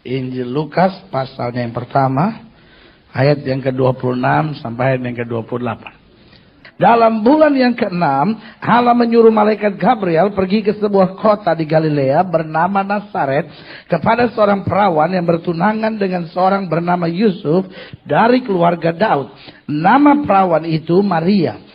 Injil Lukas pasalnya yang pertama, ayat yang ke-26 sampai ayat yang ke-28. Dalam bulan yang ke-6, Allah menyuruh malaikat Gabriel pergi ke sebuah kota di Galilea bernama Nazaret kepada seorang perawan yang bertunangan dengan seorang bernama Yusuf dari keluarga Daud. Nama perawan itu Maria.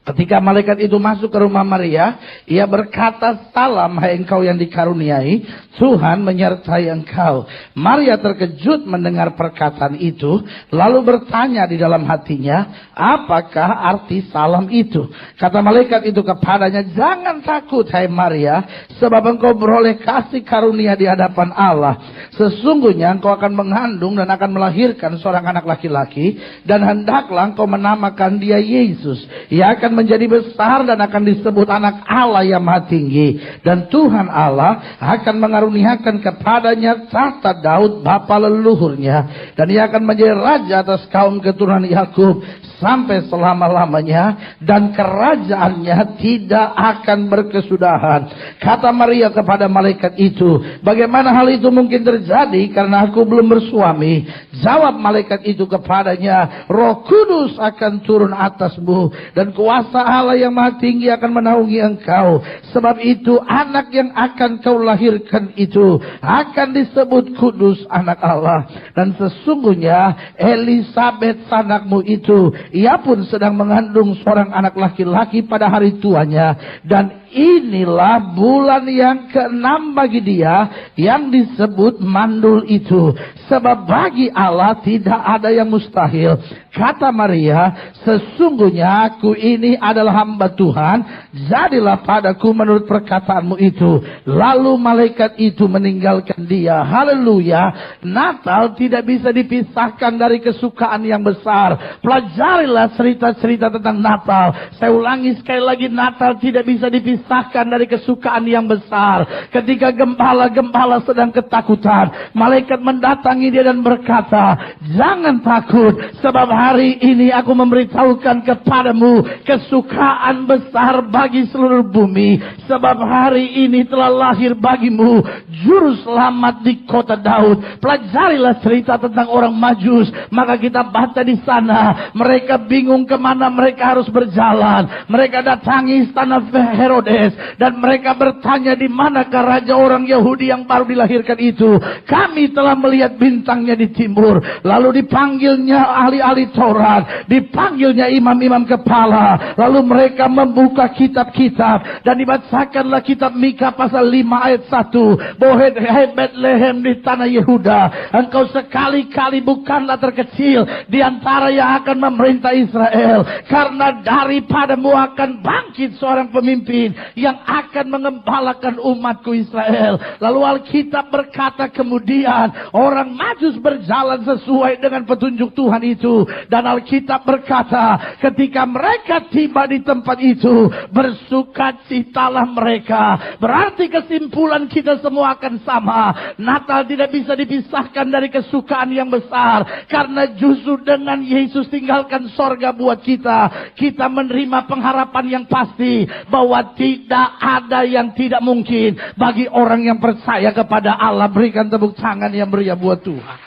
Ketika malaikat itu masuk ke rumah Maria, ia berkata, "Salam, hai engkau yang dikaruniai, Tuhan menyertai engkau." Maria terkejut mendengar perkataan itu, lalu bertanya di dalam hatinya, apakah arti salam itu? Kata malaikat itu kepadanya, "Jangan takut, hai Maria, sebab engkau beroleh kasih karunia di hadapan Allah. Sesungguhnya engkau akan mengandung dan akan melahirkan seorang anak laki-laki, dan hendaklah engkau menamakan dia Yesus. Ia akan menjadi besar dan akan disebut anak Allah yang Maha Tinggi. Dan Tuhan Allah akan mengaruniakan kepadanya tahta Daud bapa leluhurnya. Dan ia akan menjadi raja atas kaum keturunan Yakub sampai selama-lamanya, dan kerajaannya tidak akan berkesudahan." Kata Maria kepada malaikat itu, "Bagaimana hal itu mungkin terjadi karena aku belum bersuami?" Jawab malaikat itu kepadanya, "Roh Kudus akan turun atasmu, dan kuasa Allah yang Maha Tinggi akan menaungi engkau. Sebab itu anak yang akan kau lahirkan itu akan disebut kudus, anak Allah. Dan sesungguhnya Elisabet anakmu itu, ia pun sedang mengandung seorang anak laki-laki pada hari tuanya. Dan inilah bulan yang ke-6 bagi dia yang disebut mandul itu. Sebab bagi Allah tidak ada yang mustahil." Kata Maria, "Sesungguhnya aku ini adalah hamba Tuhan, jadilah padaku menurut perkataanmu itu." Lalu malaikat itu meninggalkan dia. Haleluya. Natal tidak bisa dipisahkan dari kesukaan yang besar. Pelajarilah cerita-cerita tentang Natal. Saya ulangi sekali lagi, Natal tidak bisa dipisahkan dari kesukaan yang besar. Ketika gembala-gembala sedang ketakutan, malaikat mendatangi dia dan berkata, "Jangan takut, sebab hari ini aku memberitahukan kepadamu kesukaan besar bagi seluruh bumi. Sebab hari ini telah lahir bagimu juru selamat di kota Daud." Pelajarilah cerita tentang orang Majus. Maka kita baca di sana, mereka bingung kemana mereka harus berjalan. Mereka datangi istana Herodes dan mereka bertanya, "Di manakah raja orang Yahudi yang baru dilahirkan itu? Kami telah melihat bintangnya di timur." Lalu dipanggilnya ahli-ahli Taurat, dipanggilnya imam-imam kepala. Lalu mereka membuka kitab-kitab dan dibacakanlah kitab Mika pasal 5 ayat 1. "Bahwa hai Betlehem di tanah Yehuda, engkau sekali-kali bukanlah terkecil di antara yang akan memerintah Israel. Karena daripadamu akan bangkit seorang pemimpin yang akan mengembalakan umatku Israel." Lalu Alkitab berkata kemudian orang Majus berjalan sesuai dengan petunjuk Tuhan itu. Dan Alkitab berkata ketika mereka tiba di tempat itu, bersukacitalah mereka. Berarti kesimpulan kita semua akan sama. Natal tidak bisa dipisahkan dari kesukaan yang besar. Karena justru dengan Yesus tinggalkan sorga buat kita, kita menerima pengharapan yang pasti bahwa tidak ada yang tidak mungkin bagi orang yang percaya kepada Allah. Berikan tepuk tangan yang meriah buat Tuhan.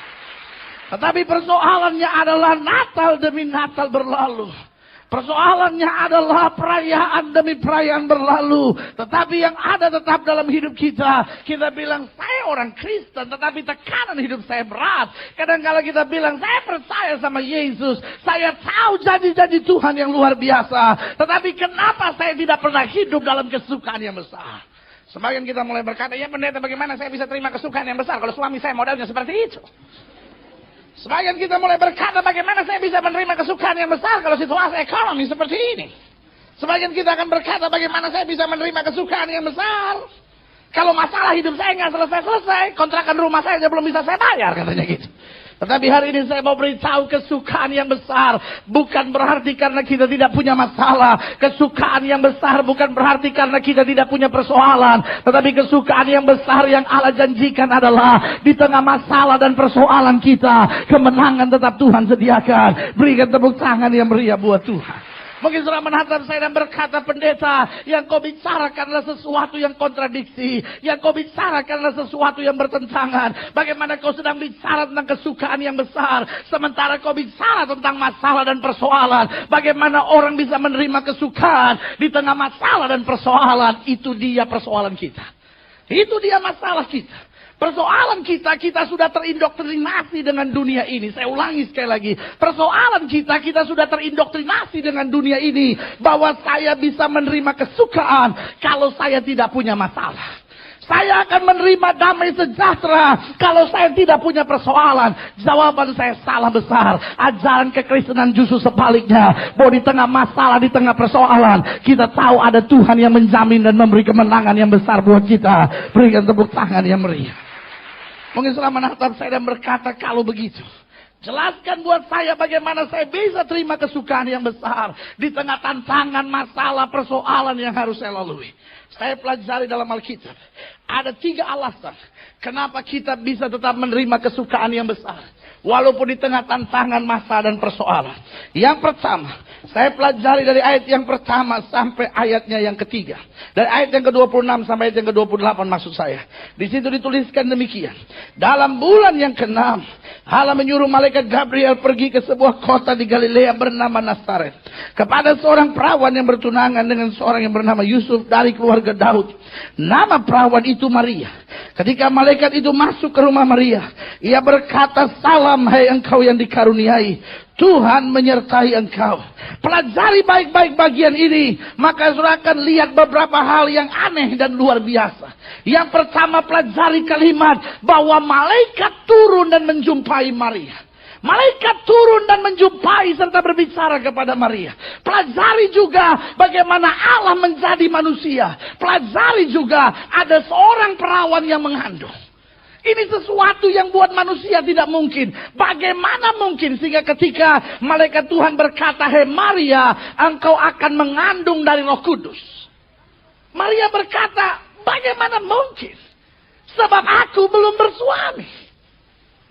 Tetapi persoalannya adalah Natal demi Natal berlalu. Persoalannya adalah perayaan demi perayaan berlalu. Tetapi yang ada tetap dalam hidup kita. Kita bilang, "Saya orang Kristen," tetapi tekanan hidup saya berat. Kadang-kala kita bilang, "Saya percaya sama Yesus. Saya tahu janji-janji Tuhan yang luar biasa. Tetapi kenapa saya tidak pernah hidup dalam kesukaan yang besar?" Sebagian kita mulai berkata, "Ya pendeta, bagaimana saya bisa terima kesukaan yang besar kalau suami saya modalnya seperti itu?" Sebagian kita mulai berkata, "Bagaimana saya bisa menerima kesukaan yang besar kalau situasi ekonomi seperti ini?" Sebagian kita akan berkata, "Bagaimana saya bisa menerima kesukaan yang besar kalau masalah hidup saya nggak selesai-selesai, kontrakan rumah saya aja belum bisa saya bayar," katanya gitu. Tetapi hari ini saya mau beritahu kesukaan yang besar bukan berarti karena kita tidak punya masalah. Kesukaan yang besar bukan berarti karena kita tidak punya persoalan. Tetapi kesukaan yang besar yang Allah janjikan adalah di tengah masalah dan persoalan kita, kemenangan tetap Tuhan sediakan. Berikan tepuk tangan yang meriah buat Tuhan. Mungkin saudara menatap saya dan berkata, pendeta, yang kau bicarakan adalah sesuatu yang kontradiksi. Yang kau bicarakan adalah sesuatu yang bertentangan. Bagaimana kau sedang bicara tentang kesukaan yang besar, sementara kau bicara tentang masalah dan persoalan. Bagaimana orang bisa menerima kesukaan di tengah masalah dan persoalan. Itu dia persoalan kita. Itu dia masalah kita. Persoalan kita sudah terindoktrinasi dengan dunia ini. Saya ulangi sekali lagi. Persoalan kita sudah terindoktrinasi dengan dunia ini. Bahwa saya bisa menerima kesukaan kalau saya tidak punya masalah. Saya akan menerima damai sejahtera kalau saya tidak punya persoalan. Jawaban saya salah besar. Ajaran kekristenan justru sebaliknya. Bahwa di tengah masalah, di tengah persoalan, kita tahu ada Tuhan yang menjamin dan memberi kemenangan yang besar buat kita. Berikan tepuk tangan yang meriah. Mungkin selama menatap saya dan berkata, kalau begitu, jelaskan buat saya bagaimana saya bisa terima kesukaan yang besar di tengah tantangan, masalah, persoalan yang harus saya lalui. Saya pelajari dalam Alkitab. Ada 3 alasan kenapa kita bisa tetap menerima kesukaan yang besar. Walaupun di tengah tantangan, masalah dan persoalan. Yang pertama, saya pelajari dari ayat yang pertama sampai ayatnya yang ketiga. Dari ayat yang ke-26 sampai ayat yang ke-28 maksud saya. Di situ dituliskan demikian. Dalam bulan yang ke-6, Allah menyuruh malaikat Gabriel pergi ke sebuah kota di Galilea bernama Nazaret. Kepada seorang perawan yang bertunangan dengan seorang yang bernama Yusuf dari keluarga Daud. Nama perawan itu Maria. Ketika malaikat itu masuk ke rumah Maria, ia berkata, salam hai engkau yang dikaruniai. Tuhan menyertai engkau. Pelajari baik-baik bagian ini. Maka saudara akan lihat beberapa hal yang aneh dan luar biasa. Yang pertama, pelajari kalimat bahwa malaikat turun dan menjumpai Maria. Malaikat turun dan menjumpai serta berbicara kepada Maria. Pelajari juga bagaimana Allah menjadi manusia. Pelajari juga ada seorang perawan yang mengandung. Ini sesuatu yang buat manusia tidak mungkin. Bagaimana mungkin sehingga ketika malaikat Tuhan berkata, hei Maria, engkau akan mengandung dari Roh Kudus. Maria berkata, bagaimana mungkin? Sebab aku belum bersuami.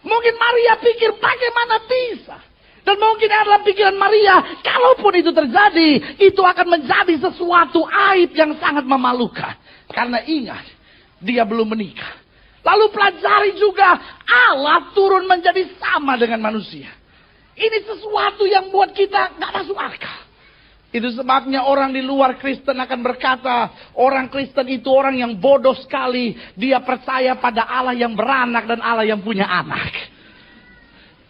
Mungkin Maria pikir bagaimana bisa. Dan mungkin adalah pikiran Maria, kalaupun itu terjadi, itu akan menjadi sesuatu aib yang sangat memalukan. Karena ingat, dia belum menikah. Lalu pelajari juga Allah turun menjadi sama dengan manusia. Ini sesuatu yang buat kita gak masuk akal. Itu sebabnya orang di luar Kristen akan berkata, orang Kristen itu orang yang bodoh sekali. Dia percaya pada Allah yang beranak dan Allah yang punya anak.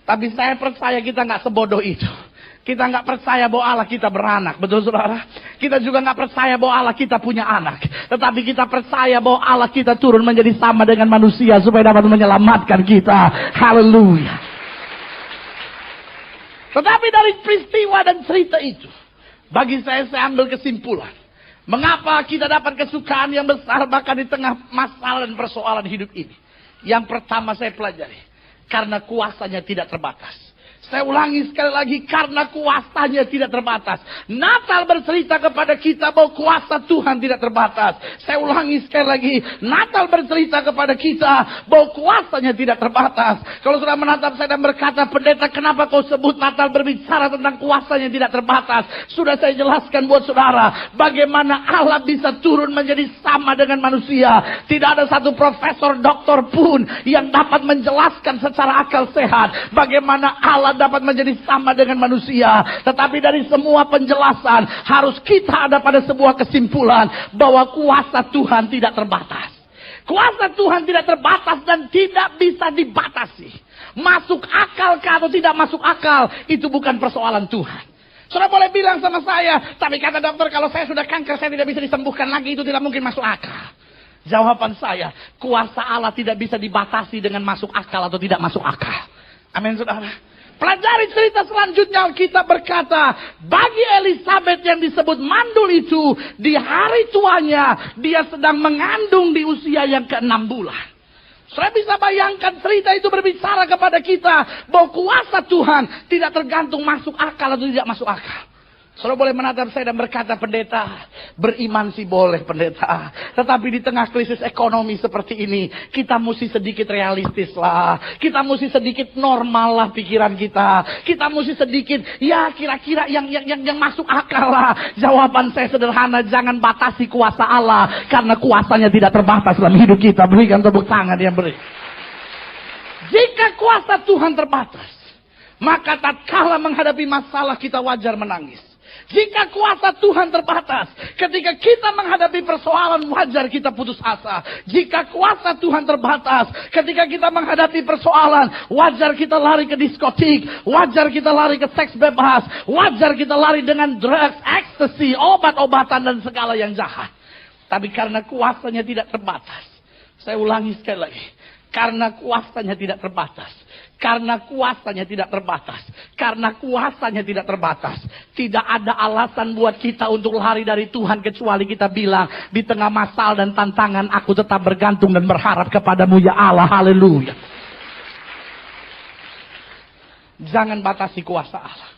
Tapi saya percaya kita gak sebodoh itu. Kita nggak percaya bahwa Allah kita beranak, betul saudara? Kita juga nggak percaya bahwa Allah kita punya anak. Tetapi kita percaya bahwa Allah kita turun menjadi sama dengan manusia supaya dapat menyelamatkan kita. Haleluya. Tetapi dari peristiwa dan cerita itu, bagi saya ambil kesimpulan. Mengapa kita dapat kesukaan yang besar bahkan di tengah masalah dan persoalan hidup ini? Yang pertama saya pelajari, karena kuasanya tidak terbatas. Saya ulangi sekali lagi, karena kuasanya tidak terbatas. Natal bercerita kepada kita bahwa kuasa Tuhan tidak terbatas. Saya ulangi sekali lagi, Natal bercerita kepada kita bahwa kuasanya tidak terbatas. Kalau sudah menatap saya dan berkata, pendeta kenapa kau sebut Natal berbicara tentang kuasanya tidak terbatas? Sudah saya jelaskan buat saudara, bagaimana Allah bisa turun menjadi sama dengan manusia. Tidak ada satu profesor, doktor pun yang dapat menjelaskan secara akal sehat bagaimana Allah dapat menjadi sama dengan manusia. Tetapi dari semua penjelasan harus kita ada pada sebuah kesimpulan bahwa kuasa Tuhan tidak terbatas. Kuasa Tuhan tidak terbatas dan tidak bisa dibatasi. Masuk akal atau tidak masuk akal itu bukan persoalan Tuhan. Saudara boleh bilang sama saya, tapi kata dokter kalau saya sudah kanker saya tidak bisa disembuhkan lagi, itu tidak mungkin masuk akal. Jawaban saya, kuasa Allah tidak bisa dibatasi dengan masuk akal atau tidak masuk akal. Amin saudara. Pelajari cerita selanjutnya, Alkitab berkata, bagi Elisabeth yang disebut mandul itu, di hari tuanya, dia sedang mengandung di usia yang ke-6 bulan. Saya bisa bayangkan cerita itu berbicara kepada kita, bahwa kuasa Tuhan tidak tergantung masuk akal atau tidak masuk akal. Saudara boleh menatap saya dan berkata, pendeta, beriman sih boleh pendeta. Tetapi di tengah krisis ekonomi seperti ini, kita mesti sedikit realistis lah. Kita mesti sedikit normal lah pikiran kita. Kita mesti sedikit, ya kira-kira yang masuk akal lah. Jawaban saya sederhana, jangan batasi kuasa Allah. Karena kuasanya tidak terbatas dalam hidup kita. Berikan tepuk tangan yang beri. Jika kuasa Tuhan terbatas, maka tatkala menghadapi masalah kita wajar menangis. Jika kuasa Tuhan terbatas, ketika kita menghadapi persoalan wajar kita putus asa. Jika kuasa Tuhan terbatas, ketika kita menghadapi persoalan wajar kita lari ke diskotik, wajar kita lari ke seks bebas, wajar kita lari dengan drugs, ecstasy, obat-obatan dan segala yang jahat. Tapi karena kuasanya tidak terbatas, saya ulangi sekali lagi, karena kuasanya tidak terbatas. Karena kuasanya tidak terbatas. Karena kuasanya tidak terbatas. Tidak ada alasan buat kita untuk lari dari Tuhan. Kecuali kita bilang, di tengah masalah dan tantangan, aku tetap bergantung dan berharap kepadamu ya Allah. Haleluya. Jangan batasi kuasa Allah.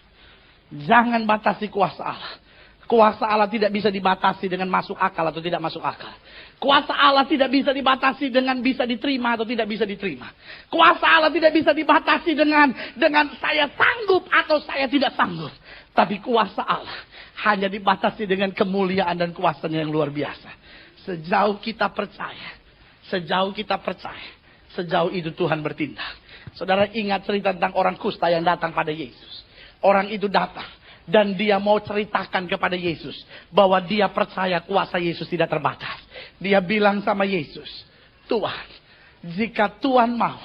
Jangan batasi kuasa Allah. Kuasa Allah tidak bisa dibatasi dengan masuk akal atau tidak masuk akal. Kuasa Allah tidak bisa dibatasi dengan bisa diterima atau tidak bisa diterima. Kuasa Allah tidak bisa dibatasi dengan saya sanggup atau saya tidak sanggup. Tapi kuasa Allah hanya dibatasi dengan kemuliaan dan kuasanya yang luar biasa. Sejauh kita percaya, sejauh itu Tuhan bertindak. Saudara ingat cerita tentang orang kusta yang datang pada Yesus. Orang itu datang. Dan dia mau ceritakan kepada Yesus bahwa dia percaya kuasa Yesus tidak terbatas. Dia bilang sama Yesus, Tuhan, jika Tuhan mau,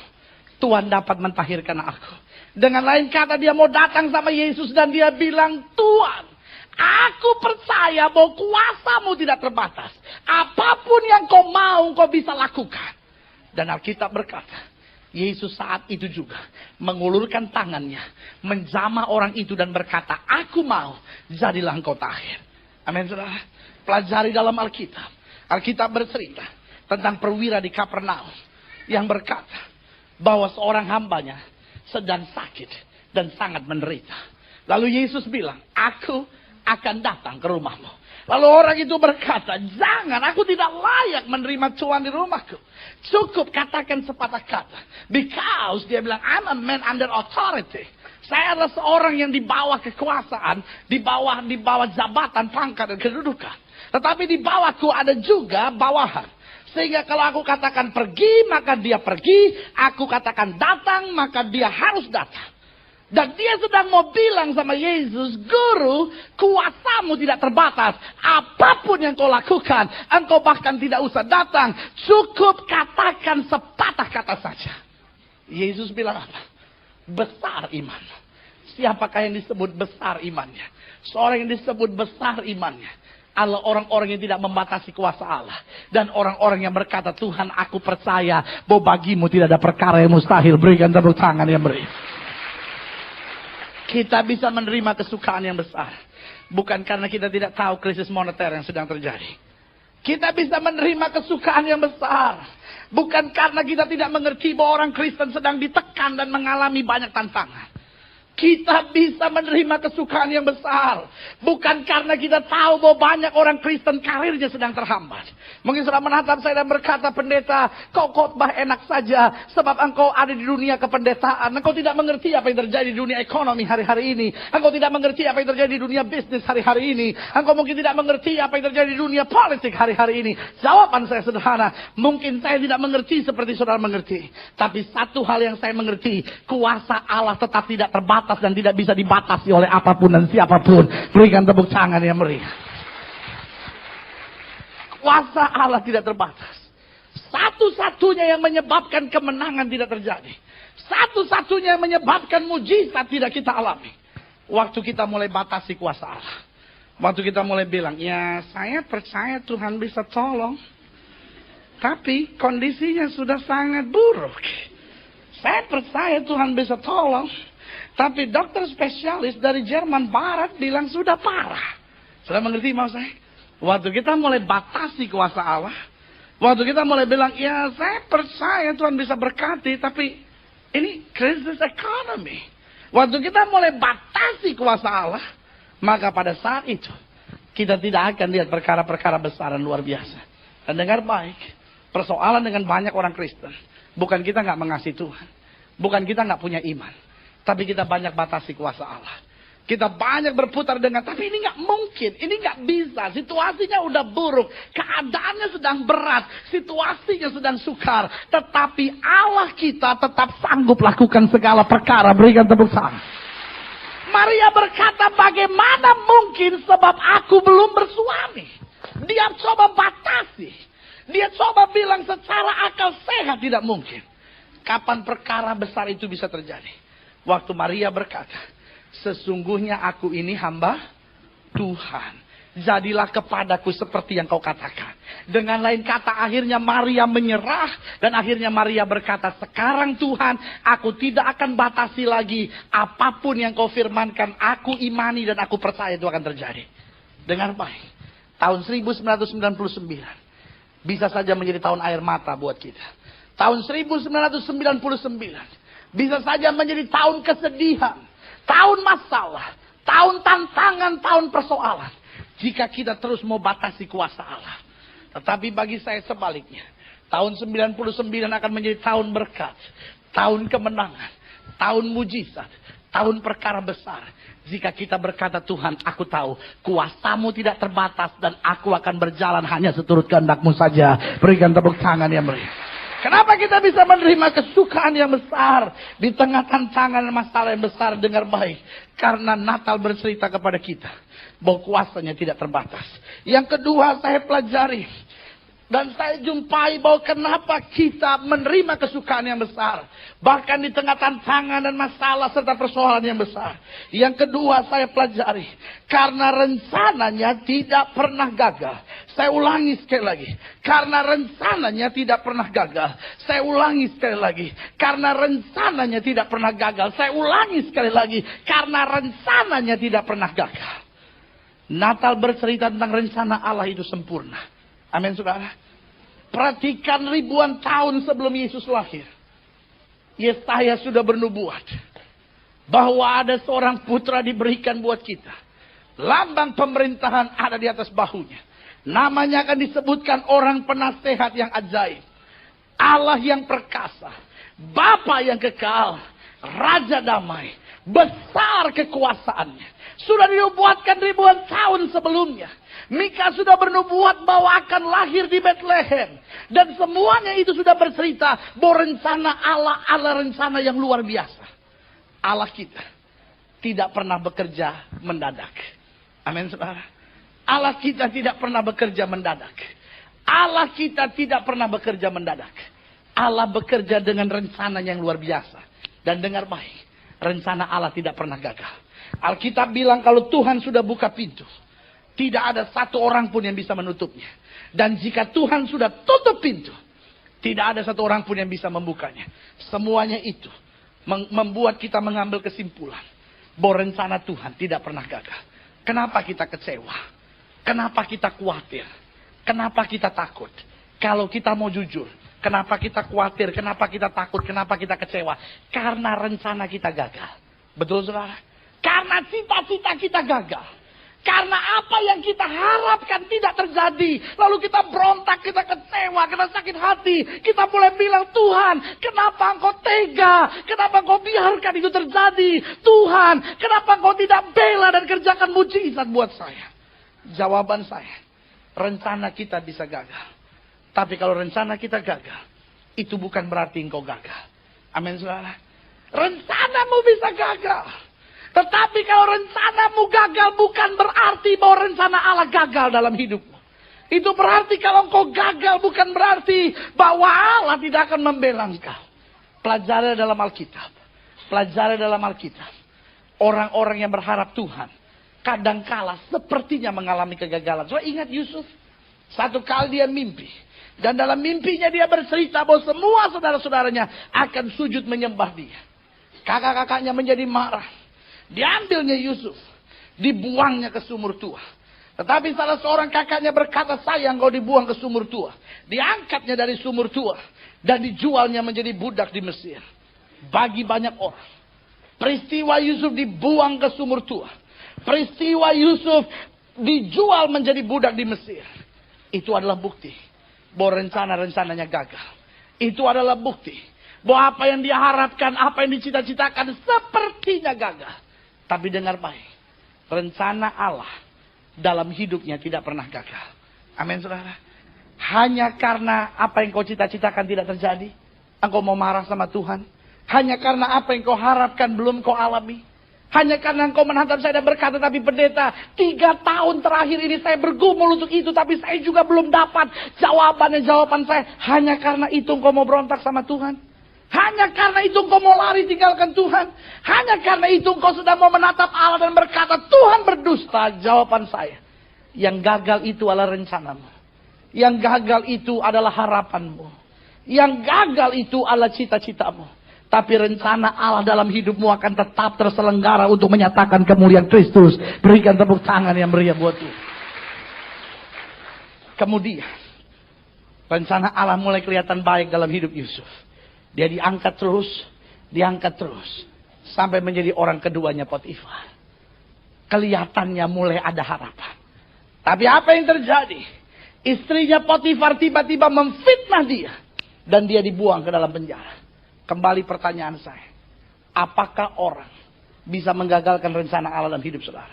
Tuhan dapat mentahirkan aku. Dengan lain kata, dia mau datang sama Yesus dan dia bilang, Tuhan, aku percaya bahwa kuasamu tidak terbatas. Apapun yang kau mau, kau bisa lakukan. Dan Alkitab berkata, Yesus saat itu juga mengulurkan tangannya, menjamah orang itu dan berkata, aku mau, jadilah engkau tahir. Amin, saudara. Pelajari dalam Alkitab. Alkitab bercerita tentang perwira di Kapernaum yang berkata bahwa seorang hambanya sedang sakit dan sangat menderita. Lalu Yesus bilang, aku akan datang ke rumahmu. Lalu orang itu berkata, jangan, aku tidak layak menerima Tuhan di rumahku. Cukup katakan sepatah kata. Because dia bilang, I'm a man under authority. Saya adalah seorang yang di bawah kekuasaan, di bawah jabatan, pangkat dan kedudukan. Tetapi di bawahku ada juga bawahan. Sehingga kalau aku katakan pergi, maka dia pergi. Aku katakan datang, maka dia harus datang. Dan dia sedang mau bilang sama Yesus, Guru, kuasamu tidak terbatas. Apapun yang kau lakukan, engkau bahkan tidak usah datang. Cukup katakan sepatah kata saja. Yesus bilang apa? Besar iman. Siapakah yang disebut besar imannya? Seorang yang disebut besar imannya adalah orang-orang yang tidak membatasi kuasa Allah. Dan orang-orang yang berkata, Tuhan, aku percaya bahwa bagimu tidak ada perkara yang mustahil. Berikan tepuk tangan yang beri. Kita bisa menerima kesukaan yang besar. Bukan karena kita tidak tahu krisis moneter yang sedang terjadi. Kita bisa menerima kesukaan yang besar. Bukan karena kita tidak mengerti bahwa orang Kristen sedang ditekan dan mengalami banyak tantangan. Kita bisa menerima kesukaan yang besar. Bukan karena kita tahu bahwa banyak orang Kristen karirnya sedang terhambat. Mungkin sudah menatap saya dan berkata, pendeta, kau khotbah enak saja. Sebab engkau ada di dunia kependetaan. Engkau tidak mengerti apa yang terjadi di dunia ekonomi hari-hari ini. Engkau tidak mengerti apa yang terjadi di dunia bisnis hari-hari ini. Engkau mungkin tidak mengerti apa yang terjadi di dunia politik hari-hari ini. Jawaban saya sederhana. Mungkin saya tidak mengerti seperti saudara mengerti. Tapi satu hal yang saya mengerti. Kuasa Allah tetap tidak terbatas dan tidak bisa dibatasi oleh apapun dan siapapun. Berikan tepuk tangan yang meriah. Kuasa Allah tidak terbatas. Satu-satunya yang menyebabkan kemenangan tidak terjadi. Satu-satunya yang menyebabkan mujizat tidak kita alami. Waktu kita mulai batasi kuasa Allah. Waktu kita mulai bilang, ya saya percaya Tuhan bisa tolong. Tapi kondisinya sudah sangat buruk. Saya percaya Tuhan bisa tolong. Tapi dokter spesialis dari Jerman Barat bilang sudah parah. Sudah mengerti maksud saya? Waktu kita mulai batasi kuasa Allah. Waktu kita mulai bilang, ya saya percaya Tuhan bisa berkati. Tapi ini krisis ekonomi. Waktu kita mulai batasi kuasa Allah. Maka pada saat itu, kita tidak akan lihat perkara-perkara besar dan luar biasa. Dan dengar baik, persoalan dengan banyak orang Kristen, bukan kita nggak mengasihi Tuhan, bukan kita nggak punya iman, tapi kita banyak batasi kuasa Allah. Kita banyak berputar dengan, tapi ini nggak mungkin, ini nggak bisa, situasinya udah buruk, keadaannya sedang berat, situasinya sedang sukar, tetapi Allah kita tetap sanggup lakukan segala perkara. Berikan tepuk tangan. Maria berkata, bagaimana mungkin sebab aku belum bersuami. Dia coba batasi, dia coba bilang secara akal sehat tidak mungkin. Kapan perkara besar itu bisa terjadi? Waktu Maria berkata, sesungguhnya aku ini hamba Tuhan. Jadilah kepadaku seperti yang kau katakan. Dengan lain kata, akhirnya Maria menyerah. Dan akhirnya Maria berkata, sekarang Tuhan, aku tidak akan batasi lagi. Apapun yang kau firmankan, aku imani dan aku percaya itu akan terjadi. Dengar baik. Tahun 1999 bisa saja menjadi tahun air mata buat kita. Tahun 1999 bisa saja menjadi tahun kesedihan, tahun masalah, tahun tantangan, tahun persoalan. Jika kita terus mau batasi kuasa Allah. Tetapi bagi saya sebaliknya. Tahun 99 akan menjadi tahun berkat. Tahun kemenangan. Tahun mujizat. Tahun perkara besar. Jika kita berkata, Tuhan, aku tahu kuasamu tidak terbatas. Dan aku akan berjalan hanya seturut kehendak-Mu saja. Berikan tepuk tangan yang meriah. Kenapa kita bisa menerima kesukaan yang besar di tengah tantangan dan masalah yang besar? Dengar baik. Karena Natal bercerita kepada kita bahwa kuasanya tidak terbatas. Yang kedua, saya pelajari dan saya jumpai bahwa kenapa kita menerima kesukaan yang besar. Bahkan di tengah tantangan dan masalah serta persoalan yang besar. Yang kedua, saya pelajari. Karena rencananya tidak pernah gagal. Saya ulangi sekali lagi. Karena rencananya tidak pernah gagal. Saya ulangi sekali lagi. Karena rencananya tidak pernah gagal. Saya ulangi sekali lagi. Karena rencananya tidak pernah gagal. Natal bercerita tentang rencana Allah itu sempurna. Amin, saudara. Perhatikan ribuan tahun sebelum Yesus lahir. Yesaya sudah bernubuat. Bahwa ada seorang putra diberikan buat kita. Lambang pemerintahan ada di atas bahunya. Namanya akan disebutkan orang penasehat yang ajaib. Allah yang perkasa. Bapa yang kekal. Raja damai. Besar kekuasaannya. Sudah dinubuatkan ribuan tahun sebelumnya. Mika sudah bernubuat bahwa akan lahir di Bethlehem. Dan semuanya itu sudah bercerita bahwa rencana Allah adalah rencana yang luar biasa. Allah kita tidak pernah bekerja mendadak. Amin, saudara. Allah kita tidak pernah bekerja mendadak. Allah kita tidak pernah bekerja mendadak. Allah bekerja dengan rencana yang luar biasa. Dan dengar baik, rencana Allah tidak pernah gagal. Alkitab bilang kalau Tuhan sudah buka pintu, tidak ada satu orang pun yang bisa menutupnya. Dan jika Tuhan sudah tutup pintu, tidak ada satu orang pun yang bisa membukanya. Semuanya itu membuat kita mengambil kesimpulan bahwa rencana Tuhan tidak pernah gagal. Kenapa kita kecewa? Kenapa kita khawatir? Kenapa kita takut? Kalau kita mau jujur, kenapa kita khawatir? Kenapa kita takut? Kenapa kita kecewa? Karena rencana kita gagal. Betul, saudara? Karena cita-cita kita gagal. Karena apa yang kita harapkan tidak terjadi. Lalu kita berontak, kita kecewa, kita sakit hati. Kita mulai bilang, Tuhan, kenapa Engkau tega? Kenapa Engkau biarkan itu terjadi? Tuhan, kenapa Engkau tidak bela dan kerjakan mujizat buat saya? Jawaban saya, rencana kita bisa gagal. Tapi kalau rencana kita gagal, itu bukan berarti engkau gagal. Amin, saudara. Rencanamu bisa gagal. Tetapi kalau rencanamu gagal, bukan berarti bahwa rencana Allah gagal dalam hidupmu. Itu berarti kalau engkau gagal, bukan berarti bahwa Allah tidak akan membela engkau. Pelajari dalam Alkitab. Pelajari dalam Alkitab. Orang-orang yang berharap Tuhan, kadangkala sepertinya mengalami kegagalan. So ingat Yusuf. Satu kali dia mimpi. Dan dalam mimpinya dia bercerita bahwa semua saudara-saudaranya akan sujud menyembah dia. Kakak-kakaknya menjadi marah. Diambilnya Yusuf. Dibuangnya ke sumur tua. Tetapi salah seorang kakaknya berkata, sayang kau dibuang ke sumur tua. Diangkatnya dari sumur tua. Dan dijualnya menjadi budak di Mesir. Bagi banyak orang. Peristiwa Yusuf dibuang ke sumur tua. Peristiwa Yusuf dijual menjadi budak di Mesir. Itu adalah bukti bahwa rencana-rencananya gagal. Itu adalah bukti bahwa apa yang dia harapkan, apa yang dicita-citakan sepertinya gagal. Tapi dengar baik, rencana Allah dalam hidupnya tidak pernah gagal. Amin, saudara. Hanya karena apa yang kau cita-citakan tidak terjadi, engkau mau marah sama Tuhan. Hanya karena apa yang kau harapkan belum kau alami. Hanya karena engkau menatap saya dan berkata, tapi pendeta, 3 tahun terakhir ini saya bergumul untuk itu, tapi saya juga belum dapat jawaban saya. Hanya karena itu engkau mau berontak sama Tuhan. Hanya karena itu engkau mau lari tinggalkan Tuhan. Hanya karena itu engkau sudah mau menatap Allah dan berkata, Tuhan berdusta. Jawaban saya, yang gagal itu adalah rencanamu. Yang gagal itu adalah harapanmu. Yang gagal itu adalah cita-citamu. Tapi rencana Allah dalam hidupmu akan tetap terselenggara untuk menyatakan kemuliaan Kristus. Berikan tepuk tangan yang meriah buat Tuhan. Kemudian, rencana Allah mulai kelihatan baik dalam hidup Yusuf. Dia diangkat terus, sampai menjadi orang keduanya Potifar. Kelihatannya mulai ada harapan. Tapi apa yang terjadi? Istrinya Potifar tiba-tiba memfitnah dia. Dan dia dibuang ke dalam penjara. Kembali pertanyaan saya. Apakah orang bisa menggagalkan rencana Allah dalam hidup saudara?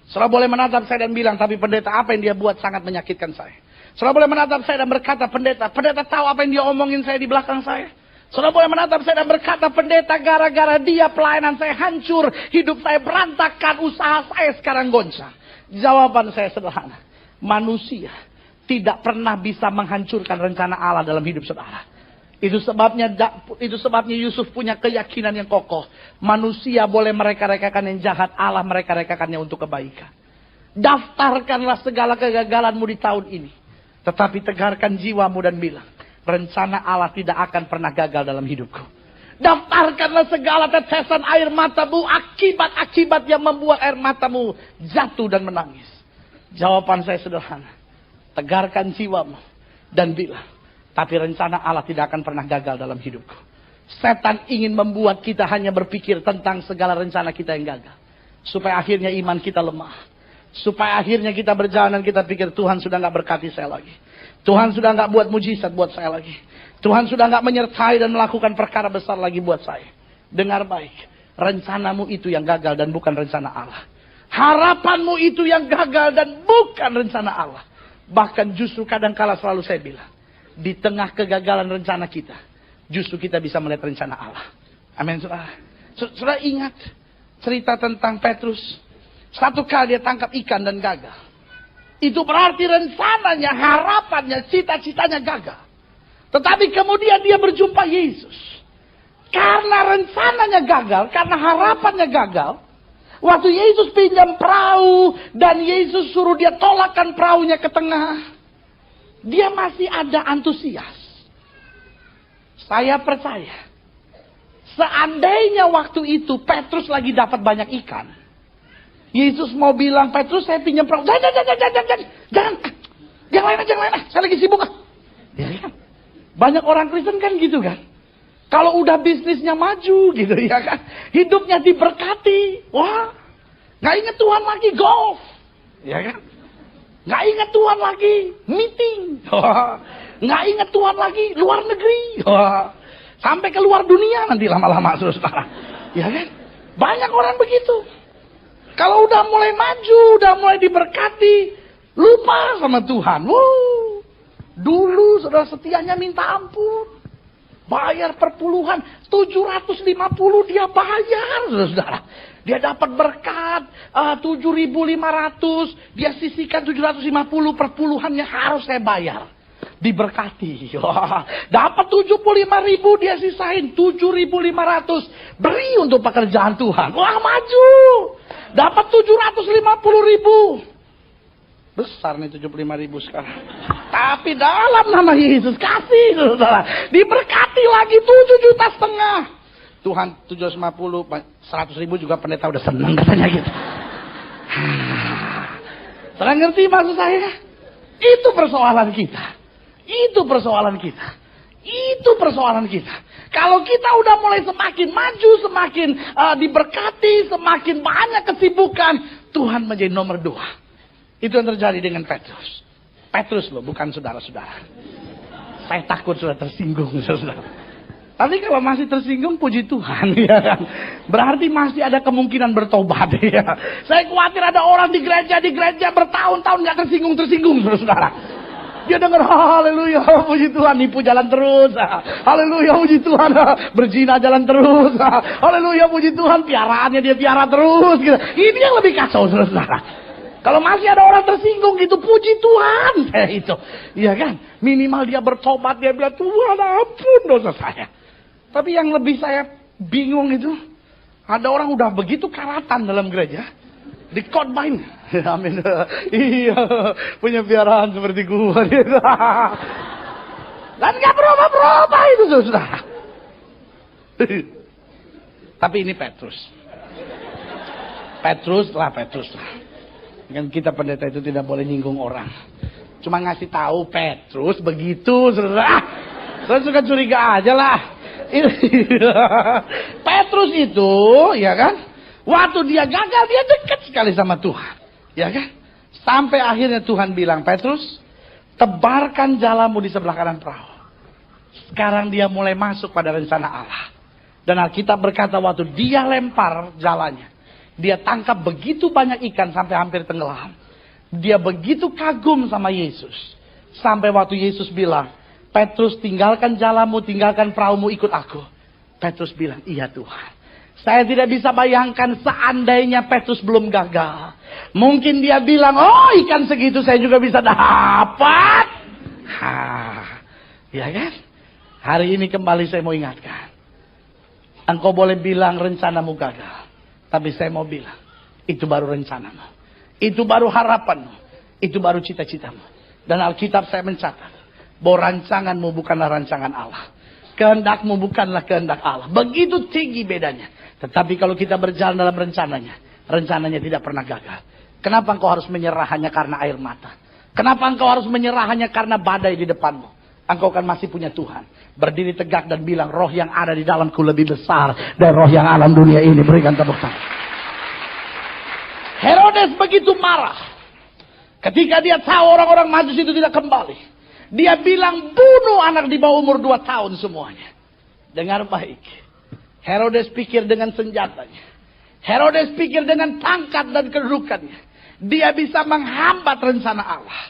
Saudara boleh menatap saya dan bilang, tapi pendeta apa yang dia buat sangat menyakitkan saya. Saudara boleh menatap saya dan berkata, pendeta tahu apa yang dia omongin saya di belakang saya. Saudara boleh menatap saya dan berkata, pendeta gara-gara dia pelayanan saya hancur, hidup saya berantakan, usaha saya sekarang goncang. Jawaban saya sederhana. Manusia tidak pernah bisa menghancurkan rencana Allah dalam hidup saudara. Itu sebabnya Yusuf punya keyakinan yang kokoh. Manusia boleh mereka-rekakan yang jahat, Allah mereka-rekakannya untuk kebaikan. Daftarkanlah segala kegagalanmu di tahun ini. Tetapi tegarkan jiwamu dan bilang, rencana Allah tidak akan pernah gagal dalam hidupku. Daftarkanlah segala tetesan air matamu, akibat-akibat yang membuat air matamu jatuh dan menangis. Jawaban saya sederhana. Tegarkan jiwamu dan bilang, tapi rencana Allah tidak akan pernah gagal dalam hidupku. Setan ingin membuat kita hanya berpikir tentang segala rencana kita yang gagal. Supaya akhirnya iman kita lemah. Supaya akhirnya kita berjalan dan kita pikir Tuhan sudah gak berkati saya lagi. Tuhan sudah gak buat mujizat buat saya lagi. Tuhan sudah gak menyertai dan melakukan perkara besar lagi buat saya. Dengar baik. Rencanamu itu yang gagal dan bukan rencana Allah. Harapanmu itu yang gagal dan bukan rencana Allah. Bahkan justru kadang-kala selalu saya bilang, di tengah kegagalan rencana kita, justru kita bisa melihat rencana Allah. Amin, saudara. Saudara ingat cerita tentang Petrus. Satu kali dia tangkap ikan dan gagal. Itu berarti rencananya, harapannya, cita-citanya gagal. Tetapi kemudian dia berjumpa Yesus. Karena rencananya gagal, karena harapannya gagal. Waktu Yesus pinjam perahu dan Yesus suruh dia tolakkan perahunya ke tengah, dia masih ada antusias. Saya percaya, seandainya waktu itu Petrus lagi dapat banyak ikan, Yesus mau bilang, Petrus saya pinjam perahu. Jangan. Yang lain, saya lagi sibuk. Ya kan? Banyak orang Kristen kan gitu kan. Kalau udah bisnisnya maju gitu ya kan. Hidupnya diberkati. Wah, gak inget Tuhan lagi golf. Ya kan. Gak inget Tuhan lagi meeting. Gak inget Tuhan lagi luar negeri. Sampai ke luar dunia nanti lama-lama saudara. Ya kan. Banyak orang begitu. Kalau udah mulai maju, udah mulai diberkati, lupa sama Tuhan. Dulu saudara setianya minta ampun. Bayar perpuluhan, 750 dia bayar saudara. Dia dapat berkat 7.500, dia sisihkan 750, perpuluhannya harus saya bayar. Diberkati. Dapat 75.000, dia sisain 7.500. Beri untuk pekerjaan Tuhan. Wah, maju. Dapat 750.000. Besar nih 75.000 sekarang. Tapi dalam nama Yesus kasih saudara. Diberkati lagi 7,5 juta. Tuhan 750, 100.000 juga pendeta udah senang katanya gitu. Saudara ngerti maksud saya? Itu persoalan kita. Itu persoalan kita. Itu persoalan kita. Kalau kita udah mulai semakin maju, semakin diberkati, semakin banyak kesibukan, Tuhan menjadi nomor 2. Itu yang terjadi dengan Petrus. Petrus loh, bukan saudara-saudara. Saya takut sudah tersinggung, saudara. Tapi kalau masih tersinggung, puji Tuhan, ya kan? Berarti masih ada kemungkinan bertobat, ya. Saya khawatir ada orang di gereja bertahun-tahun nggak tersinggung, saudara. Dia dengar, haleluya, puji Tuhan, nipu jalan terus. Haleluya, puji Tuhan, berzina jalan terus. Haleluya, puji Tuhan, piaraannya dia piara terus. Gitu. Ini yang lebih kacau, saudara. Kalau masih ada orang tersinggung gitu, puji Tuhan. Saya itu, iya kan? Minimal dia bertobat, dia bilang, Tuhan ampun dosa saya. Tapi yang lebih saya bingung itu, ada orang udah begitu karatan dalam gereja, dikotbahin. Amin. Iya, punya piaraan seperti gua. Dan gak berubah-berubah itu, saudara. Tapi ini Petrus. Petrus lah. Kan kita pendeta itu tidak boleh nyinggung orang. Cuma ngasih tahu Petrus begitu, saudara. Saya suka curiga aja lah. Petrus itu, ya kan? Waktu dia gagal, dia dekat sekali sama Tuhan. Ya kan? Sampai akhirnya Tuhan bilang, Petrus, tebarkan jalamu di sebelah kanan perahu. Sekarang dia mulai masuk pada rencana Allah. Dan Alkitab berkata waktu dia lempar jalannya, dia tangkap begitu banyak ikan sampai hampir tenggelam. Dia begitu kagum sama Yesus. Sampai waktu Yesus bilang, Petrus, tinggalkan jalanmu, tinggalkan perahumu, ikut aku. Petrus bilang, iya Tuhan. Saya tidak bisa bayangkan seandainya Petrus belum gagal. Mungkin dia bilang, oh ikan segitu saya juga bisa dapat. Ya kan? Hari ini kembali saya mau ingatkan. Engkau boleh bilang rencanamu gagal. Tapi saya mau bilang, itu baru rencanamu. Itu baru harapanmu. Itu baru cita-citamu. Dan Alkitab saya mencatat, bahwa rancanganmu bukanlah rancangan Allah. Kehendakmu bukanlah kehendak Allah. Begitu tinggi bedanya. Tetapi kalau kita berjalan dalam rencananya tidak pernah gagal. Kenapa engkau harus menyerah hanya karena air mata? Kenapa engkau harus menyerah hanya karena badai di depanmu? Engkau kan masih punya Tuhan. Berdiri tegak dan bilang, roh yang ada di dalamku lebih besar dari roh yang alam dunia ini. Berikan tepuk tangan. Herodes begitu marah. Ketika dia tahu orang-orang Majus itu tidak kembali. Dia bilang, bunuh anak di bawah umur 2 tahun semuanya. Dengar baik. Herodes pikir dengan senjatanya. Herodes pikir dengan pangkat dan kedudukannya. Dia bisa menghambat rencana Allah.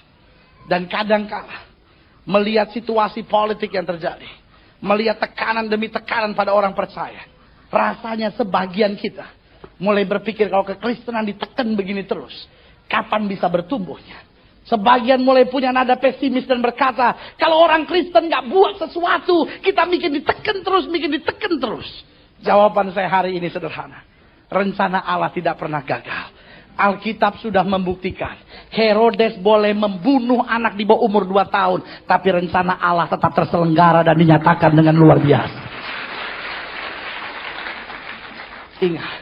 Dan kadang-kala melihat situasi politik yang terjadi. Melihat tekanan demi tekanan pada orang percaya. Rasanya sebagian kita mulai berpikir kalau kekristenan ditekan begini terus. Kapan bisa bertumbuhnya? Sebagian mulai punya nada pesimis dan berkata, kalau orang Kristen gak buat sesuatu, kita bikin ditekan terus. Jawaban saya hari ini sederhana. Rencana Allah tidak pernah gagal. Alkitab sudah membuktikan. Herodes boleh membunuh anak di bawah umur 2 tahun. Tapi rencana Allah tetap terselenggara dan dinyatakan dengan luar biasa. Ingat.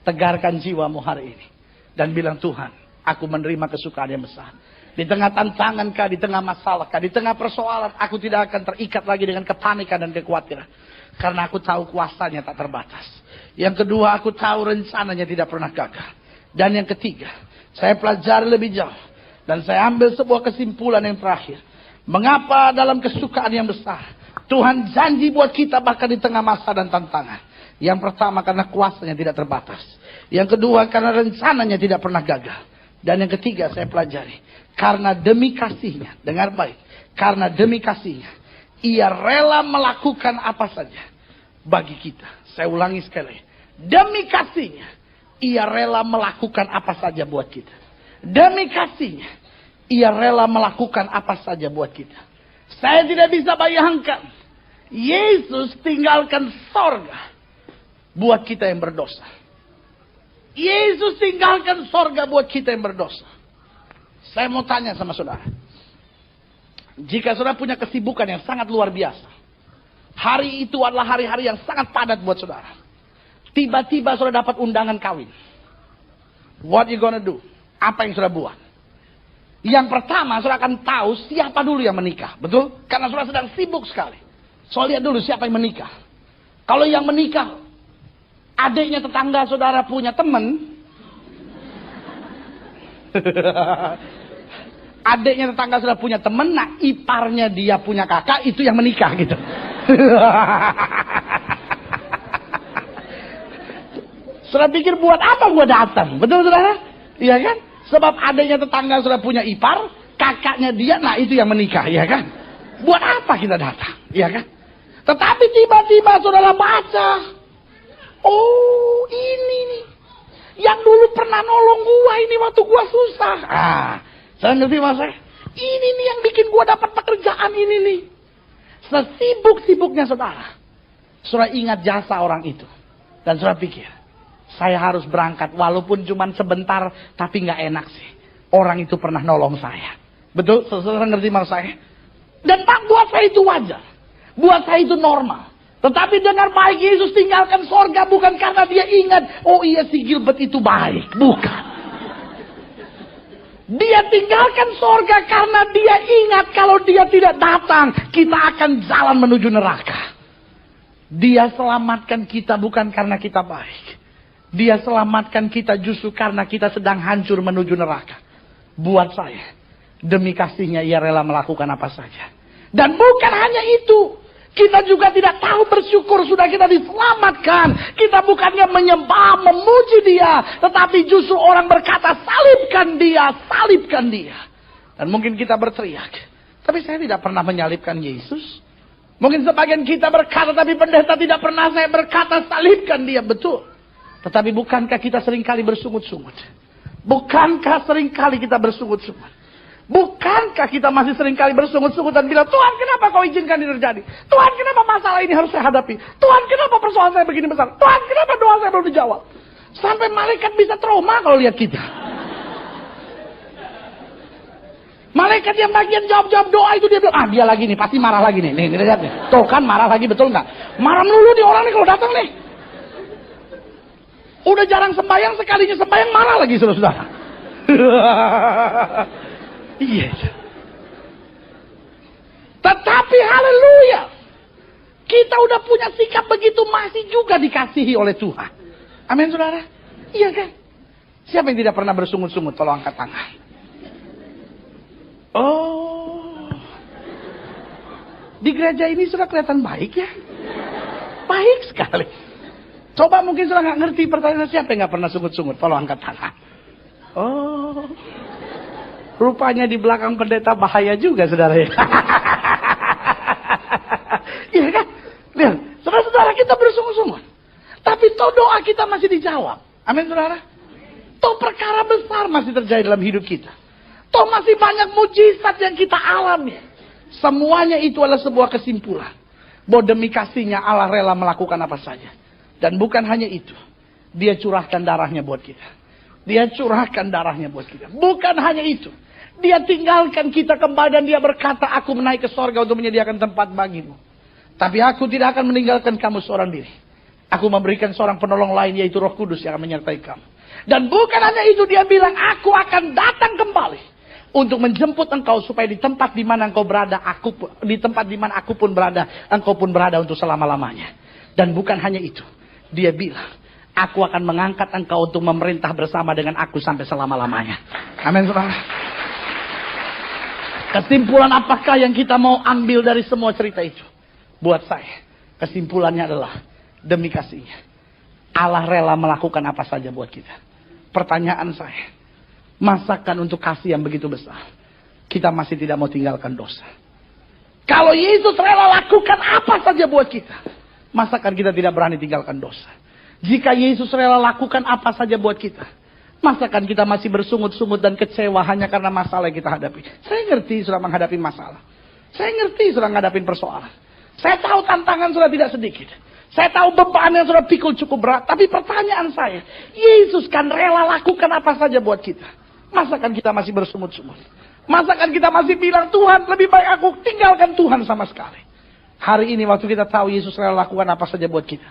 Tegarkan jiwamu hari ini. Dan bilang, Tuhan, aku menerima kesukaan yang besar. Di tengah tantangan kah, di tengah masalah kah, di tengah persoalan, aku tidak akan terikat lagi dengan kepanikan dan kekhawatiran. Karena aku tahu kuasanya tak terbatas. Yang kedua, aku tahu rencananya tidak pernah gagal. Dan yang ketiga, saya pelajari lebih jauh. Dan saya ambil sebuah kesimpulan yang terakhir. Mengapa dalam kesukaan yang besar, Tuhan janji buat kita bahkan di tengah masa dan tantangan. Yang pertama, karena kuasanya tidak terbatas. Yang kedua, karena rencananya tidak pernah gagal. Dan yang ketiga, saya pelajari. Karena demi kasihnya, dengar baik. Karena demi kasihnya, ia rela melakukan apa saja bagi kita. Saya ulangi sekali. Demi kasihnya, ia rela melakukan apa saja buat kita. Demi kasihnya, ia rela melakukan apa saja buat kita. Saya tidak bisa bayangkan. Yesus tinggalkan sorga buat kita yang berdosa. Yesus tinggalkan sorga buat kita yang berdosa. Saya mau tanya sama saudara. Jika saudara punya kesibukan yang sangat luar biasa. Hari itu adalah hari-hari yang sangat padat buat saudara. Tiba-tiba saudara dapat undangan kawin. What you gonna do? Apa yang saudara buat? Yang pertama saudara akan tahu siapa dulu yang menikah. Betul? Karena saudara sedang sibuk sekali. So lihat dulu siapa yang menikah. Kalau yang menikah, adiknya tetangga saudara punya teman. Adiknya tetangga sudah punya temen, nah iparnya dia punya kakak, itu yang menikah gitu. Sudah pikir buat apa gua datang? Betul saudara? Iya kan? Sebab adiknya tetangga sudah punya ipar, kakaknya dia, nah itu yang menikah, iya kan? Buat apa kita datang? Iya kan? Tetapi tiba-tiba saudara baca, oh ini nih, yang dulu pernah nolong gua ini waktu gua susah. Saya ngerti mas saya. Ini nih yang bikin gua dapat pekerjaan ini nih. Sesibuk-sibuknya saudara, saudara ingat jasa orang itu. Dan saudara pikir, saya harus berangkat walaupun cuma sebentar, tapi nggak enak sih. Orang itu pernah nolong saya. Betul? Saudara ngerti mas saya? Dan buat saya itu wajar. Buat saya itu normal. Tetapi dengar baik, Yesus tinggalkan sorga bukan karena dia ingat, oh iya si Gilbert itu baik. Bukan. Dia tinggalkan sorga karena dia ingat kalau dia tidak datang, kita akan jalan menuju neraka. Dia selamatkan kita bukan karena kita baik. Dia selamatkan kita justru karena kita sedang hancur menuju neraka. Buat saya, demi kasihnya ia rela melakukan apa saja. Dan bukan hanya itu. Kita juga tidak tahu bersyukur sudah kita diselamatkan. Kita bukannya menyembah, memuji dia. Tetapi justru orang berkata, salibkan dia, salibkan dia. Dan mungkin kita berteriak, tapi saya tidak pernah menyalibkan Yesus. Mungkin sebagian kita berkata, tapi pendeta tidak pernah saya berkata, salibkan dia. Betul. Tetapi bukankah kita seringkali bersungut-sungut? Bukankah seringkali kita bersungut-sungut? Bukankah kita masih seringkali bersungut-sungut dan bilang, Tuhan kenapa kau izinkan ini terjadi? Tuhan kenapa masalah ini harus saya hadapi? Tuhan kenapa persoalan saya begini besar? Tuhan kenapa doa saya belum dijawab? Sampai malaikat bisa trauma kalau lihat kita. Malaikat yang bagian jawab-jawab doa itu dia bilang, dia lagi nih, pasti marah lagi nih. Nih, lihat nih. Tuh kan marah lagi, betul nggak? Marah melulu nih orang nih kalau datang nih. Udah jarang sembahyang, sekalinya sembahyang marah lagi saudara-saudara. Iya. Tetapi haleluya, kita udah punya sikap begitu masih juga dikasihi oleh Tuhan. Amin saudara. Iya kan? Siapa yang tidak pernah bersungut-sungut? Tolong angkat tangan. Oh, di gereja ini sudah kelihatan baik ya. Baik sekali. Coba mungkin sudah nggak ngerti pertanyaan, siapa yang nggak pernah sungut-sungut? Tolong angkat tangan. Oh, rupanya di belakang pendeta bahaya juga saudara ya. Iya kan? Lihat, saudara-saudara kita bersungut-sungut. Tapi toh doa kita masih dijawab. Amin saudara. Toh perkara besar masih terjadi dalam hidup kita. Toh masih banyak mujizat yang kita alami. Semuanya itu adalah sebuah kesimpulan. Bahwa demi kasihnya Allah rela melakukan apa saja. Dan bukan hanya itu. Dia curahkan darahnya buat kita. Dia curahkan darahnya buat kita. Bukan hanya itu. Dia tinggalkan kita kembali dan dia berkata, aku menaik ke sorga untuk menyediakan tempat bagimu. Tapi aku tidak akan meninggalkan kamu seorang diri. Aku memberikan seorang penolong lain, yaitu Roh Kudus yang akan menyertai kamu. Dan bukan hanya itu, dia bilang, aku akan datang kembali untuk menjemput engkau supaya di tempat di mana engkau berada, di tempat di mana aku pun berada, engkau pun berada untuk selama-lamanya. Dan bukan hanya itu, dia bilang, aku akan mengangkat engkau untuk memerintah bersama dengan aku sampai selama-lamanya. Amin saudara. Kesimpulan apakah yang kita mau ambil dari semua cerita itu? Buat saya, kesimpulannya adalah demi kasihnya. Allah rela melakukan apa saja buat kita. Pertanyaan saya, masakan untuk kasih yang begitu besar, kita masih tidak mau tinggalkan dosa? Kalau Yesus rela lakukan apa saja buat kita, masakan kita tidak berani tinggalkan dosa? Jika Yesus rela lakukan apa saja buat kita, masakan kita masih bersungut-sungut dan kecewa hanya karena masalah yang kita hadapi? Saya ngerti sudah menghadapi masalah. Saya ngerti sudah menghadapi persoalan. Saya tahu tantangan sudah tidak sedikit. Saya tahu beban yang sudah pikul cukup berat. Tapi pertanyaan saya, Yesus kan rela lakukan apa saja buat kita. Masakan kita masih bersungut-sungut? Masakan kita masih bilang, Tuhan lebih baik aku tinggalkan Tuhan sama sekali? Hari ini waktu kita tahu Yesus rela lakukan apa saja buat kita,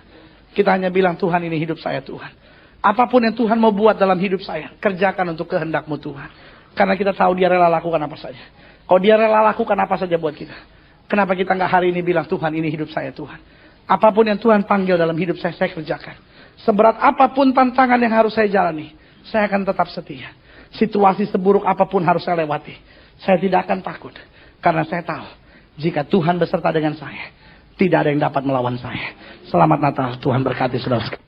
kita hanya bilang, Tuhan ini hidup saya Tuhan. Apapun yang Tuhan mau buat dalam hidup saya, kerjakan untuk kehendak-Mu Tuhan. Karena kita tahu dia rela lakukan apa saja. Kalau dia rela lakukan apa saja buat kita, kenapa kita nggak hari ini bilang, Tuhan ini hidup saya Tuhan. Apapun yang Tuhan panggil dalam hidup saya kerjakan. Seberat apapun tantangan yang harus saya jalani, saya akan tetap setia. Situasi seburuk apapun harus saya lewati. Saya tidak akan takut. Karena saya tahu, jika Tuhan beserta dengan saya, tidak ada yang dapat melawan saya. Selamat Natal, Tuhan berkati saudara.